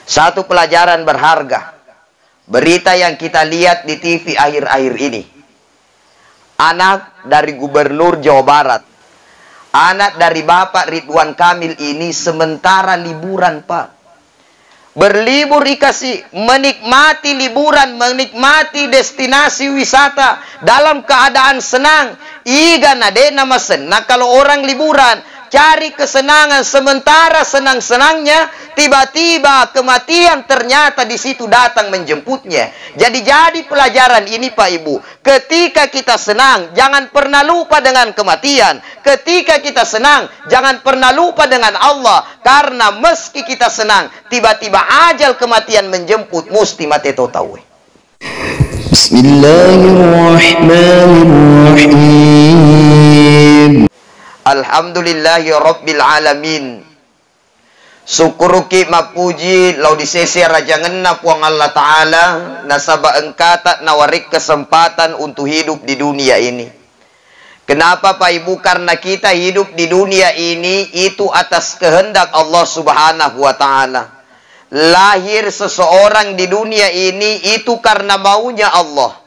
Satu pelajaran berharga, berita yang kita lihat di TV akhir-akhir ini. Anak dari Gubernur Jawa Barat, anak dari Bapak Ridwan Kamil ini sementara liburan, Pak. Berlibur dikasih, menikmati liburan, menikmati destinasi wisata dalam keadaan senang. Iga nade nama senang kalau orang liburan, cari kesenangan, sementara senang-senangnya tiba-tiba kematian ternyata di situ datang menjemputnya. Jadi pelajaran ini Pak Ibu, ketika kita senang jangan pernah lupa dengan kematian. Ketika kita senang jangan pernah lupa dengan Allah, karena meski kita senang tiba-tiba ajal kematian menjemput, mesti mati tahu. Bismillahirrahmanirrahim. Alhamdulillahi Rabbil Alamin. Syukuruki mapuji laudisesi raja ngenna puang Allah Ta'ala, nasaba engkata nawarik kesempatan untuk hidup di dunia ini. Kenapa Pak Ibu? Karena kita hidup di dunia ini itu atas kehendak Allah Subhanahu wa Ta'ala. Lahir seseorang di dunia ini itu karena maunya Allah,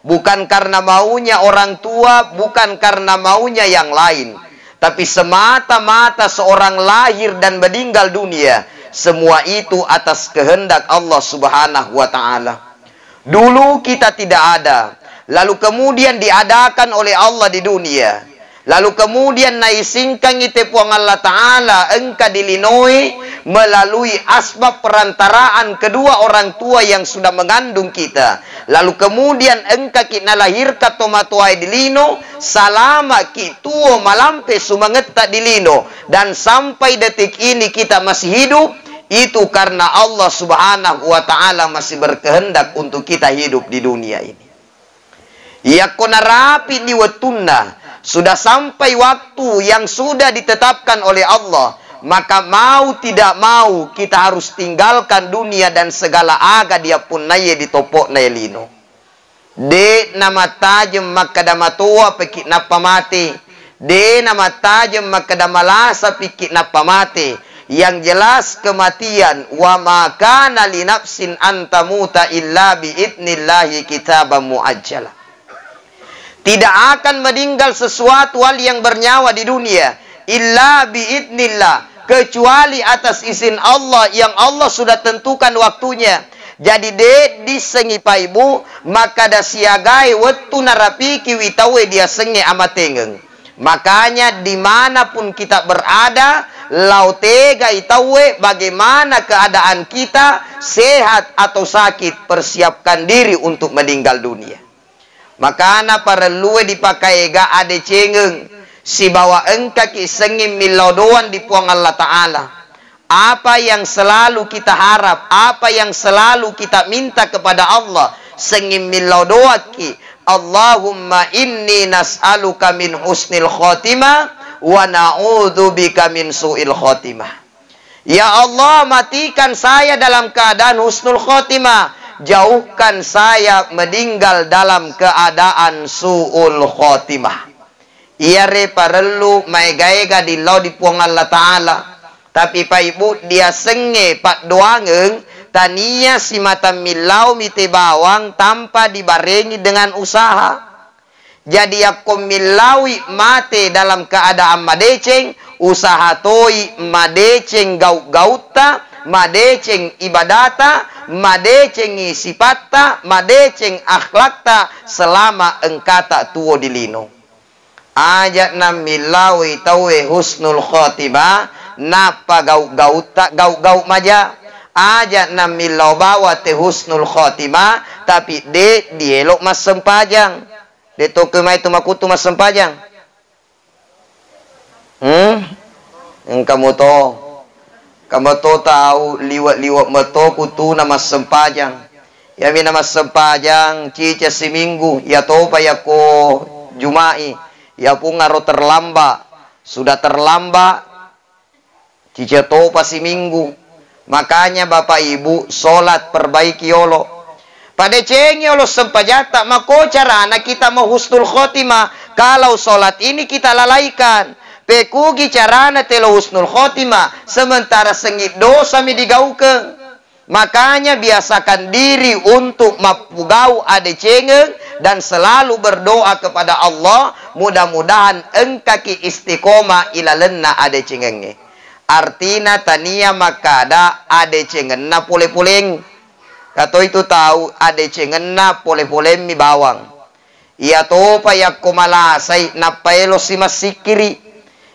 bukan karena maunya orang tua, bukan karena maunya yang lain, tapi semata-mata seorang lahir dan meninggal dunia, semua itu atas kehendak Allah Subhanahu wa Ta'ala. Dulu kita tidak ada, lalu kemudian diadakan oleh Allah di dunia, lalu kemudian naisingkang ite puang Allah Ta'ala engka dilinoi melalui asbab perantaraan kedua orang tua yang sudah mengandung kita. Lalu kemudian engka kita lahirkan tomatuai di lino, salama kituo malampe sumangetta di lino, dan sampai detik ini kita masih hidup, itu karena Allah Subhanahu wa Ta'ala masih berkehendak untuk kita hidup di dunia ini. Ya kona rapi di wetunna, sudah sampai waktu yang sudah ditetapkan oleh Allah, maka mau tidak mau kita harus tinggalkan dunia dan segala aga dia pun naye ditopok naye lino. De nama tajem maka damatua pekik napa mati. De nama tajem maka damalasa pikik napa mati. Yang jelas kematian, wa makana li nafsin antamuta illa bi idnillahi kitaban muajjala. Tidak akan meninggal sesuatu hal yang bernyawa di dunia illa biidnillah, kecuali atas izin Allah yang Allah sudah tentukan waktunya. Jadi disengi Pak Ibu, maka da siagai wetu narapiki witawe dia senge amatengeng. Makanya dimanapun kita berada, lautega itawe bagaimana keadaan kita, sehat atau sakit, persiapkan diri untuk meninggal dunia. Makanya para luwe dipakai ga ade cengeng, si bawa engka ki sengim milaudoan di puang Allah Ta'ala. Apa yang selalu kita harap, apa yang selalu kita minta kepada Allah, sengim milaudoa ki, Allahumma inni nas'aluka min husnil khotimah wa na'udzubika min su'il khotimah. Ya Allah, matikan saya dalam keadaan husnul khotimah, jauhkan saya meninggal dalam keadaan su'ul khotimah. Ia re parelu maegaiga di lau di puang Allah Ta'ala. Tapi Pak Ibu dia senge pak doangeng tania si mata milau mite bawang tanpa dibarengi dengan usaha. Jadi aku milawi mate dalam keadaan madeceng, usaha toi madeceng gauta, madeceng ibadata, madeceng sipatta, madeceng akhlakta selama engkata tuo dilino. Ajak nam milawi tawe husnul khotimah, napa gau maja. Ajak nam milau bawa te husnul khotimah, tapi dielok mas sempajang. De toke mai tu makutu mas sempajang. Kamu to tahu liwat meto kutu nama sempajang. Ya mi nama sempajang cica seminggu, ya to pa ya ko Jumai. Ya pun ngaro terlambat, sudah terlambat, cica topa si minggu. Makanya Bapak Ibu, solat perbaiki yolo. Pada cengi yolo sempajata, mako carana kita mau husnul khotimah. Kalau solat ini kita lalaikan, pekugi carana telo husnul khotimah, sementara sengit dosa mi digaukeun. Makanya biasakan diri untuk mapugau ade cengeng dan selalu berdoa kepada Allah, mudah-mudahan engkaki istiqomah ilalenna ade cengenge. Artina tania makada ade cengenna pole-poleng. Kato itu tahu ade cengenna pole-poleng mi bawang. Ia topa yak kumalasay na paelos si masikiri.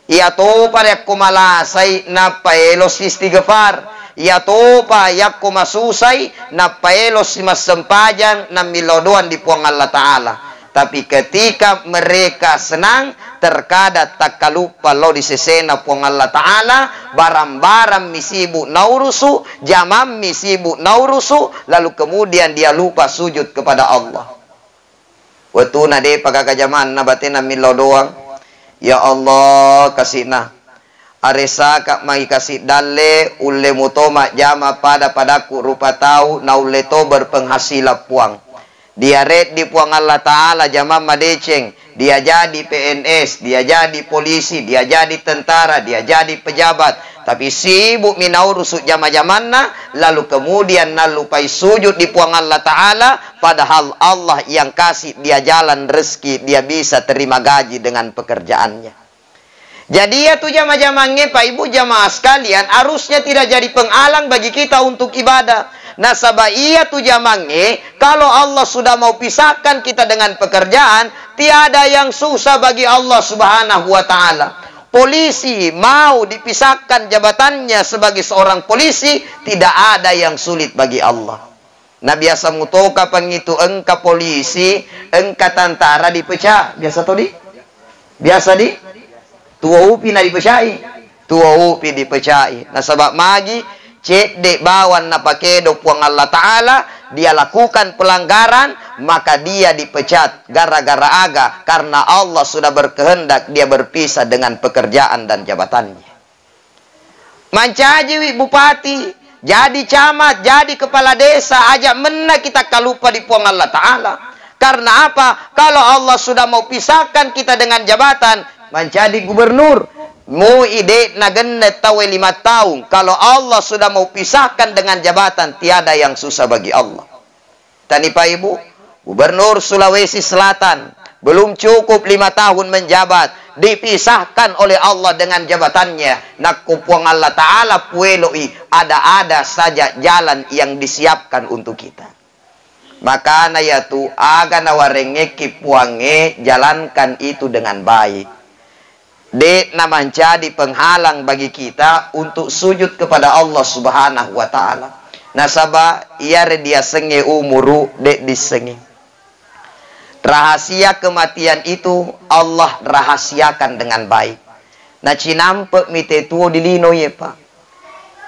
Ia topa yak kumalasay na paelos si istighfar. Ia topa yak kumasusay na paelos si masempajan na milodoan di puang Allah Ta'ala. Tapi ketika mereka senang, terkadang tak kalupa lo di sesena puang Allah Ta'ala, barang-barang misibu naurusu, jamam misibu naurusu, lalu kemudian dia lupa sujud kepada Allah. Waktu nade pagkakajaman na batin na milodoan, ya Allah kasih aresa kak mai kasih dalle ulle mutoma jama padaku rupa tahu na ulle to berpenghasilan puang. Dia red di puang Allah Ta'ala jama madeceng. Dia jadi PNS, dia jadi polisi, dia jadi tentara, dia jadi pejabat. Tapi sibuk minaurusuk jama-jamanna, lalu kemudian nalupai sujud di puang Allah Ta'ala, padahal Allah yang kasih dia jalan rezeki, dia bisa terima gaji dengan pekerjaannya. Jadi ya tuh jamaah-jamaahnya Pak Ibu jamaah sekalian, harusnya tidak jadi penghalang bagi kita untuk ibadah. Nasabah iya tuh jamaahnya, kalau Allah sudah mau pisahkan kita dengan pekerjaan, tiada yang susah bagi Allah Subhanahu wa Ta'ala. Polisi mau dipisahkan jabatannya sebagai seorang polisi, tidak ada yang sulit bagi Allah. Nah biasa mutoka pengitu engka polisi, engka tentara dipecah. Biasa tuh di? Biasa di? Tua upi na dipecai. Tua upi dipecai. Nah sebab magi cek dek bawan na pakedo puang Allah Ta'ala, dia lakukan pelanggaran, maka dia dipecat gara-gara aga, karena Allah sudah berkehendak dia berpisah dengan pekerjaan dan jabatannya. Mancaji bupati, jadi camat, jadi kepala desa, aja mena kita kalupa di puang Allah Ta'ala. Karena apa? Kalau Allah sudah mau pisahkan kita dengan jabatan, menjadi gubernur, mau ide nagenet tawe 5 tahun. Kalau Allah sudah mau pisahkan dengan jabatan, tiada yang susah bagi Allah. Tani Pak Ibu, gubernur Sulawesi Selatan belum cukup 5 tahun menjabat, dipisahkan oleh Allah dengan jabatannya. Nakupuang Allah Ta'ala pueloi, ada-ada saja jalan yang disiapkan untuk kita. Maka na yaitu aga nawarenge kipuange, jalankan itu dengan baik. Dek na menjadi penghalang bagi kita untuk sujud kepada Allah Subhanahu wa Ta'ala. Nasabah ia dia senge umuru dek disenge. Rahasia kematian itu Allah rahasiakan dengan baik. Nah cinampe mite tuo dilino ye Pak.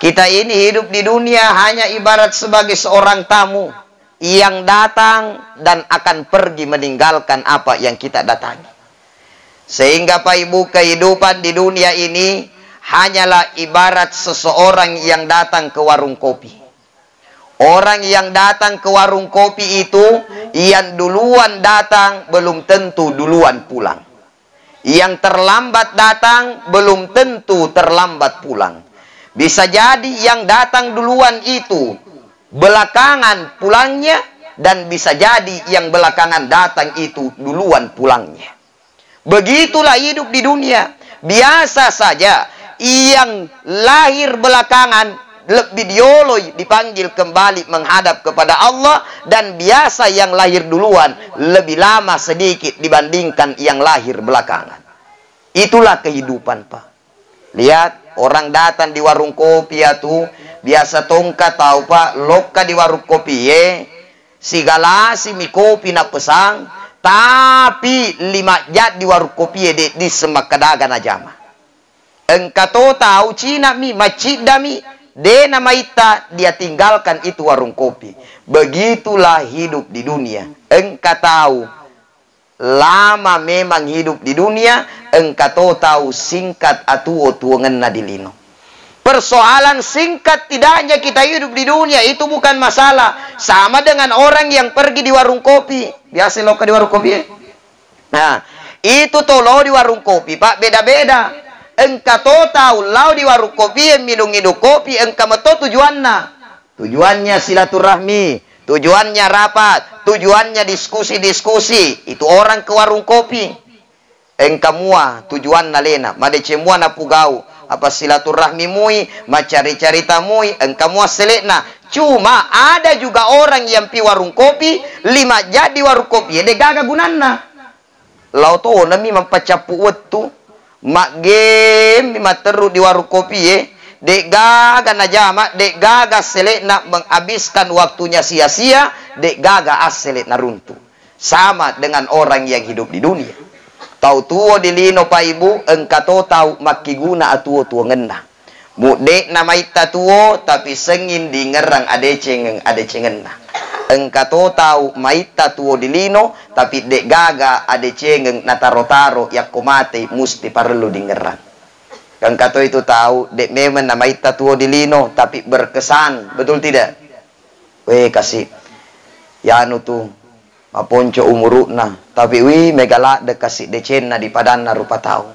Kita ini hidup di dunia hanya ibarat sebagai seorang tamu yang datang dan akan pergi meninggalkan apa yang kita datangi. Sehingga Pak Ibu, kehidupan di dunia ini hanyalah ibarat seseorang yang datang ke warung kopi. Orang yang datang ke warung kopi itu, yang duluan datang belum tentu duluan pulang. Yang terlambat datang belum tentu terlambat pulang. Bisa jadi yang datang duluan itu belakangan pulangnya, dan bisa jadi yang belakangan datang itu duluan pulangnya. Begitulah hidup di dunia. Biasa saja yang lahir belakangan lebih dioloi dipanggil kembali menghadap kepada Allah, dan biasa yang lahir duluan lebih lama sedikit dibandingkan yang lahir belakangan. Itulah kehidupan Pak. Lihat orang datang di warung kopi itu biasa tongka tahu Pak, loka di warung kopi sigala si mi kopi na pesang. Tapi 5 jat di warung kopi di semak kadagan ajama. Engkau tahu Cina mi, macida mi, de nama ita dia tinggalkan itu warung kopi. Begitulah hidup di dunia. Engkau tahu lama memang hidup di dunia, engkau tahu singkat atuo tuangan na dilino. Persoalan singkat tidaknya kita hidup di dunia itu bukan masalah. Sama dengan orang yang pergi di warung kopi. Biasa lo di warung kopi. Nah, itu tuh lo di warung kopi, Pak, beda-beda. Engkau tahu lo di warung kopi minum kopi, engkau tahu tujuannya. tujuannya silaturahmi, tujuannya rapat, tujuannya diskusi-diskusi. Itu orang ke warung kopi. Engkamua tujuan nalena, madecemua na pugau. Apa silaturahmi mui, macari-cari tamui, engkamua selekna. Cuma ada juga orang yang pi warung kopi, 5 jadi warung kopi, de gaga gunanna. Lau to nami mampacapu wetu, mak game mak teru di warung kopi dek gaga najama, dek gaga selekna menghabiskan waktunya sia-sia, dek gaga selekna runtuh. Sama dengan orang yang hidup di dunia. Tahu tuo di lino pa ibu, engkato tahu makiguna atuo-tuo ngena. Mudek nama ita tuo, tapi sengin di ngerang adecengena. Engkato tahu maita tuo di lino, tapi dek gaga adecengeng nataro-taro yak komate musti perlu di ngerang. Engkato itu tahu, dek memang nama ita tuo di lino, tapi berkesan, betul tidak? Weh kasih, yanu tuh, maponco umuruna, tapi wih megala de kasih decena di padanna rupa tahu.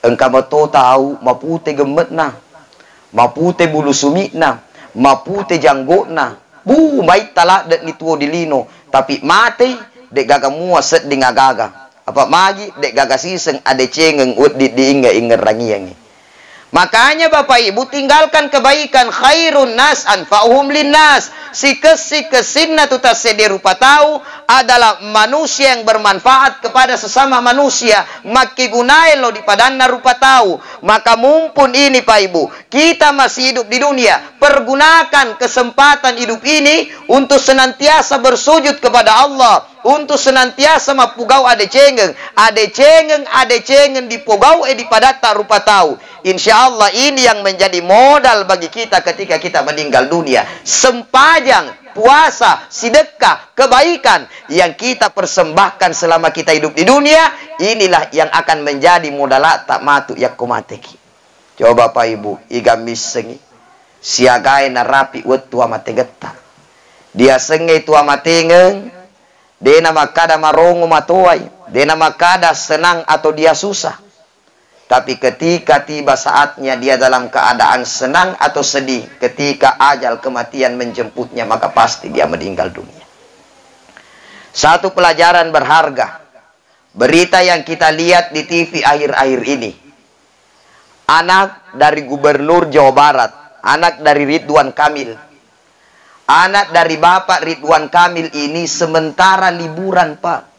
Engkato tahu, mapute gemetna, mapute bulu sumikna, mapute janggokna. Baik talak dek ni tuo di lino, tapi mati dek gaga mua set di ngagaga. Apa magi dek gaga siseng ade cengeng ud di inga rangiangi. Makanya Bapak Ibu tinggalkan kebaikan, khairun nas anfa'uhum linnas. Kesinna tuta sede rupa tahu adalah manusia yang bermanfaat kepada sesama manusia. Maki gunai lo di padanna rupa tahu. Maka mumpun ini Pak Ibu, kita masih hidup di dunia, pergunakan kesempatan hidup ini untuk senantiasa bersujud kepada Allah, untuk senantiasa mapugau ade cengeng di pugau di padata rupa tahu. Insya Allah ini yang menjadi modal bagi kita ketika kita meninggal dunia. Sempajang, puasa, sedekah, kebaikan yang kita persembahkan selama kita hidup di dunia, inilah yang akan menjadi modal tak matu yakumateki. Coba Pak Ibu, igamis sengi, siagai narapi wetu amate getar. Dia sengi tu amatengeng, dia nama kada marongo matuai, dia nama kada senang atau dia susah. Tapi ketika tiba saatnya dia dalam keadaan senang atau sedih, ketika ajal kematian menjemputnya, maka pasti dia meninggal dunia. Satu pelajaran berharga, berita yang kita lihat di TV akhir-akhir ini. Anak dari Gubernur Jawa Barat, anak dari Ridwan Kamil, anak dari Bapak Ridwan Kamil ini sementara liburan Pak.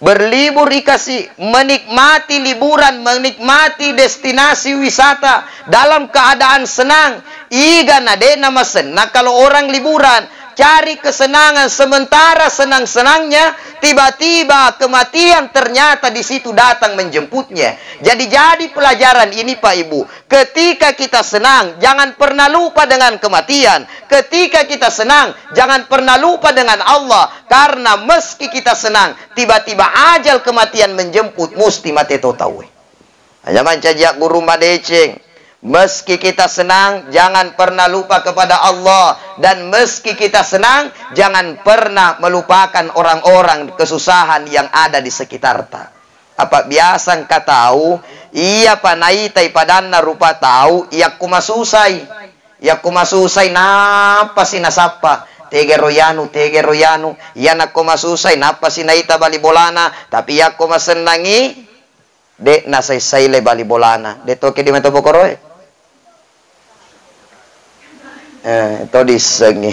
Berlibur dikasih, menikmati liburan, menikmati destinasi wisata dalam keadaan senang. Iga nade nama senang kalau orang liburan, cari kesenangan sementara senang-senangnya, tiba-tiba kematian ternyata di situ datang menjemputnya. Jadi pelajaran ini Pak Ibu, ketika kita senang jangan pernah lupa dengan kematian. Ketika kita senang jangan pernah lupa dengan Allah, karena meski kita senang tiba-tiba ajal kematian menjemput, musti mati tahu. Hanya mencajak guru madeceng. Meski kita senang, jangan pernah lupa kepada Allah. Dan meski kita senang, jangan pernah melupakan orang-orang kesusahan yang ada di sekitar ta. Apa biasa engkau tahu, iya panaitai padanna rupa tahu, iya kumasusay. Iya kumasusay, napa sinasapa. Tege royanu, iya na kumasusay, napa sinaita balibolana. Tapi iya kumasenangi, dek nasay-sayle balibolana. Deto ke di metobokoroy. Itu disengi.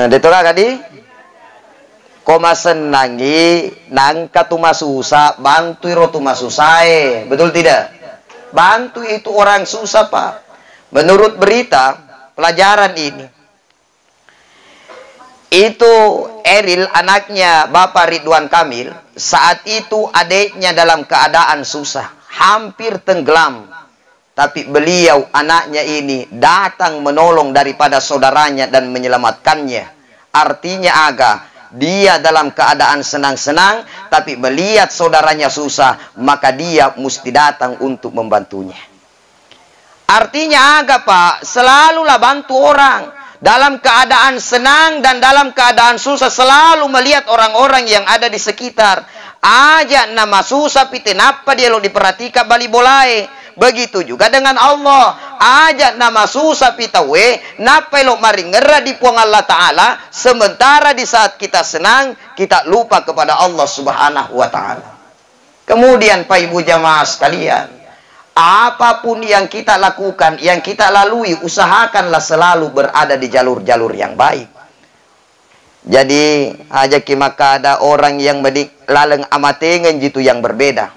Dito ka kadi? Koma senangi nangka tumasusa, bantu iro tumasusae. Betul tidak? Bantu itu orang susah Pak. Menurut berita, pelajaran ini, itu Eril anaknya Bapak Ridwan Kamil, saat itu adiknya dalam keadaan susah, hampir tenggelam. Tapi beliau, anaknya ini, datang menolong daripada saudaranya dan menyelamatkannya. Artinya dia dalam keadaan senang-senang, tapi melihat saudaranya susah, maka dia mesti datang untuk membantunya. Artinya Pak, selalulah bantu orang. Dalam keadaan senang dan dalam keadaan susah, selalu melihat orang-orang yang ada di sekitar. Aja nama susah, piti napa dia lo diperhatikan bali bolai. Begitu juga dengan Allah. Ajak nama susah pitawe, napelo mari ngera di puang Allah Ta'ala, sementara di saat kita senang, kita lupa kepada Allah Subhanahu wa Ta'ala. Kemudian Pak Ibu jamaah sekalian, apapun yang kita lakukan, yang kita lalui, usahakanlah selalu berada di jalur-jalur yang baik. Jadi, aja maka ada orang yang laleng amatengen jitu yang berbeda.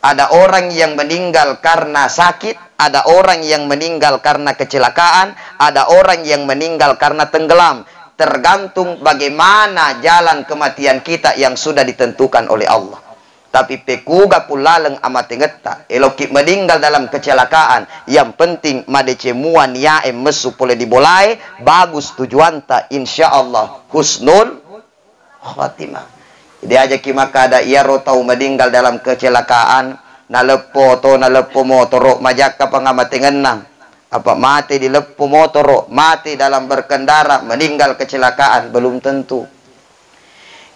Ada orang yang meninggal karena sakit, ada orang yang meninggal karena kecelakaan, ada orang yang meninggal karena tenggelam. Tergantung bagaimana jalan kematian kita yang sudah ditentukan oleh Allah. Tapi pekuga pulaleng amatengeta, elokip meninggal dalam kecelakaan. Yang penting madecemuan ya mesu boleh dibolai, bagus tujuanta, insya Allah husnul khotimah. Jadi aja maka ada ia rotau meninggal dalam kecelakaan, nalepo motor majaka pangamatengenang, apa mati di lepo motor, mati dalam berkendara, meninggal kecelakaan, belum tentu.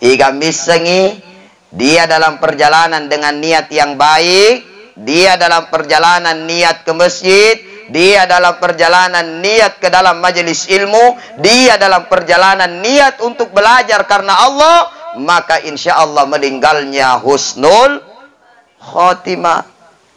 Iga misengi, dia dalam perjalanan dengan niat yang baik, dia dalam perjalanan niat ke masjid, dia dalam perjalanan niat ke dalam majelis ilmu, dia dalam perjalanan niat untuk belajar karena Allah, maka insya Allah meninggalnya husnul khotimah.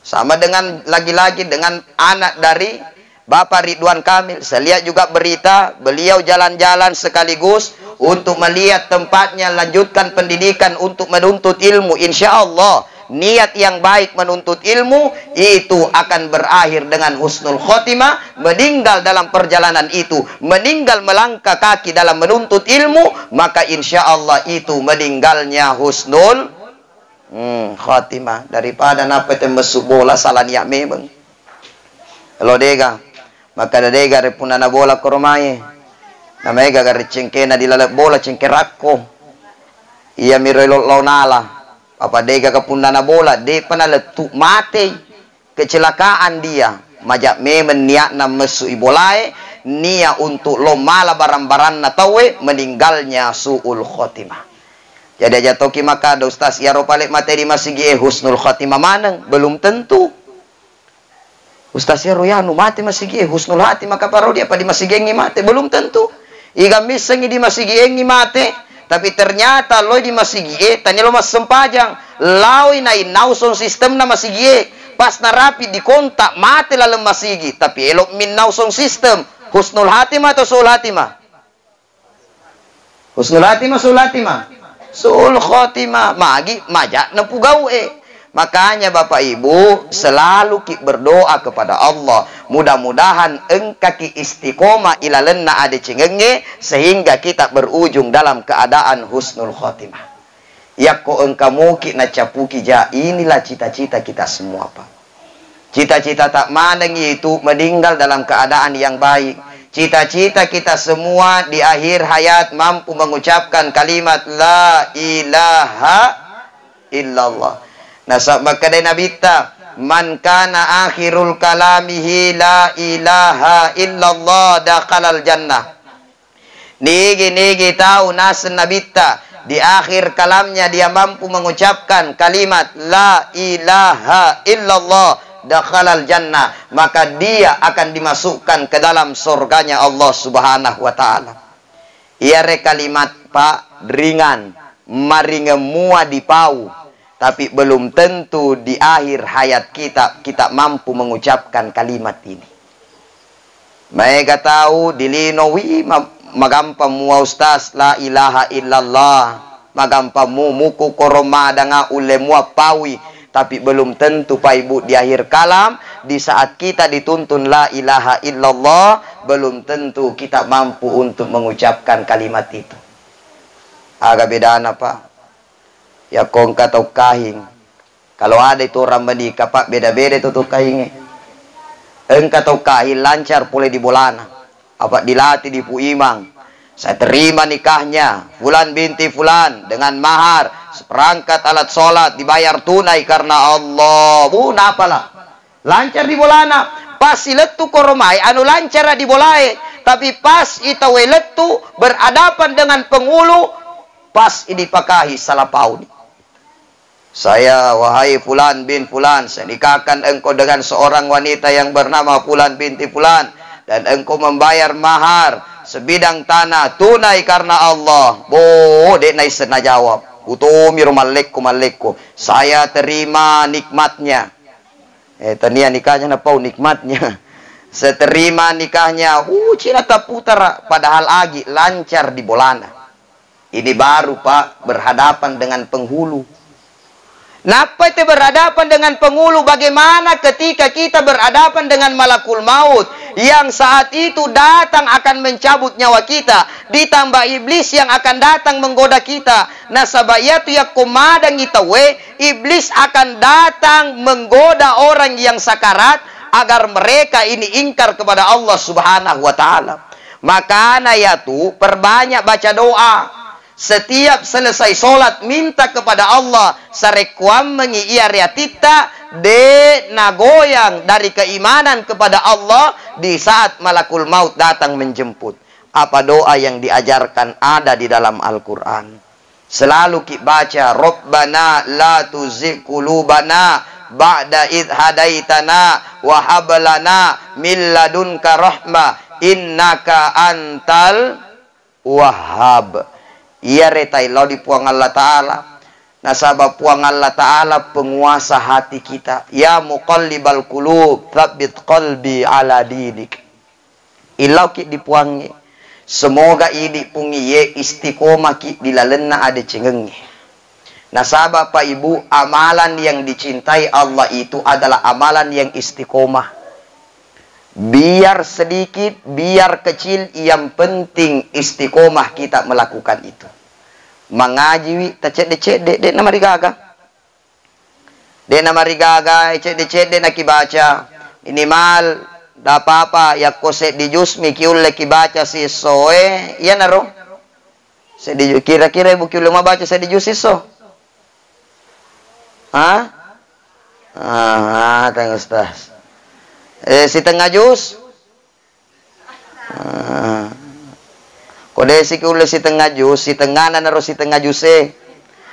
Sama dengan lagi-lagi dengan anak dari Bapak Ridwan Kamil. Saya lihat juga berita, beliau jalan-jalan sekaligus untuk melihat tempatnya, lanjutkan pendidikan untuk menuntut ilmu. Insya Allah niat yang baik menuntut ilmu itu akan berakhir dengan husnul khotimah. Meninggal dalam perjalanan itu, meninggal melangkah kaki dalam menuntut ilmu, maka insya Allah itu meninggalnya husnul khotimah. Daripada napa temesuk bola salah niat memang. Kalau dega, maka dega repunana bola koromai. Namanya gagari cengkena dilalap bola cengkerakko. Ia mirelo launala. Apa dega kapundana bola, de panaletu mati, kecelakaan dia. Majak memen niat na mesu ibolai, niat untuk lo mala barang-barang na tawe, meninggalnya su'ul khotimah. Jadi aja toki maka ada ustaz ya ropalek materi masigi husnul khotimah manang, belum tentu. Ustaz ya royanu mati masigi husnul khotimah kaparo dia pada masigi mati, belum tentu. Iga misengi di masigi mati. Tapi ternyata lo di masigi tanya lo mas sempajang lawi na inauson sistem na masigi pas na rapi di kontak mati lalu masigi tapi elok min nauson sistem husnul hatimah atau sul hatimah? Husnul hatimah sul hatimah? Sul khotimah magi majak na pugau Makanya Bapak Ibu selalu berdoa kepada Allah. Mudah-mudahan engkaki istiqomah ilalenna ade cengenge sehingga kita berujung dalam keadaan husnul khotimah. Ya ko engkamu ki na capuki ja, inilah cita-cita kita semua Pak. Cita-cita tak mandang itu meninggal dalam keadaan yang baik. Cita-cita kita semua di akhir hayat mampu mengucapkan kalimat la ilaha illallah. Nasab makadai nabita man kana akhirul kalamihi la ilaha illallah dakhalal jannah. Nigi tahu nasen nabita di akhir kalamnya dia mampu mengucapkan kalimat la ilaha illallah dakhalal jannah, maka dia akan dimasukkan ke dalam surganya Allah Subhanahu wa taala. Ia kalimat Pak ringan, maringe mua dipau. Tapi belum tentu di akhir hayat kita mampu mengucapkan kalimat ini. Mereka tahu dilinowi magampamu ustaz la ilaha illallah. Magampamu muku koromada nga ulemu pawi. Tapi belum tentu Pak Ibu di akhir kalam, di saat kita dituntun la ilaha illallah, belum tentu kita mampu untuk mengucapkan kalimat itu. Agak beda Pak. Ya kong katau kahing. Kalau ada itu orang menikah Pak, beda-beda itu tuh kahingnya. Engkau tahu kahing lancar boleh di bolana. Apa dilatih di puimang. Saya terima nikahnya. Fulan binti fulan dengan mahar. Seperangkat alat sholat dibayar tunai karena Allah. Apalah. Lancar di bolana. Pas iletu koromai anu lancar di bolai. Tapi pas itawe letu berhadapan dengan penghulu. Pas ini pakahi salah pauni. Saya, wahai fulan bin fulan, saya nikahkan engkau dengan seorang wanita yang bernama fulan binti fulan, dan engkau membayar mahar sebidang tanah tunai karena Allah. Dek nai sena jawab, utumi rumaleku. Saya terima nikmatnya. Tania nikahnya napau nikmatnya. Saya terima nikahnya. Cina tak putar, padahal agi lancar di bolana. Ini baru Pak berhadapan dengan penghulu. Napa itu berhadapan dengan penghulu? Bagaimana ketika kita berhadapan dengan malakul maut yang saat itu datang akan mencabut nyawa kita, ditambah iblis yang akan datang menggoda kita. Nasabayatu yakumadang itawe, iblis akan datang menggoda orang yang sakarat agar mereka ini ingkar kepada Allah Subhanahu wa taala. Makanya yaitu perbanyak baca doa. Setiap selesai sholat minta kepada Allah sarekwam mengiariatita de nagoyang dari keimanan kepada Allah di saat malakul maut datang menjemput. Apa doa yang diajarkan ada di dalam Al-Quran. Selalu kita baca Rabbana la tuzigh qulubana ba'da idh hadaitana wa hab lana min ladunka rahmah innaka antal wahhab. Ia retai lau di puang Allah Ta'ala. Nasabah puang Allah Ta'ala penguasa hati kita. Ya muqallibal qulub tsabbit qalbi ala dinik. Ilau ki dipuangi. Semoga ini pungi ye istiqomah ki dilalena ada cengengi. Nasabah Pak Ibu, amalan yang dicintai Allah itu adalah amalan yang istiqomah. Biar sedikit, biar kecil, yang penting istiqomah kita melakukan itu. Mengaji, dek nama rigaga. Dek nama rigaga, cek nak baca. Minimal, dah apa-apa, ya kose di jus, mikiul leki baca si soe, ya naro. Kira-kira ibu kiul mau baca saya di jus iso. Hah? Tengok Ustaz. Si tengah jus kode si kule si tengah jus si tengah na ro si tengah jus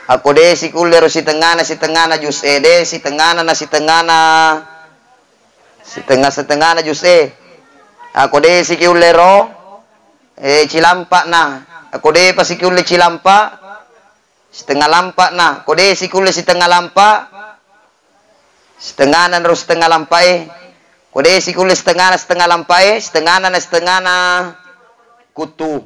aku de si kule ro si tengah na jus de si tengah na si tengah na jus aku de si kule ro cilampak na aku de pa si kule cilampak setengah lampak na kode si kule si tengah lampak setengah na ro setengah lampak Kode si kulis setengah lampai, setengah na kutu.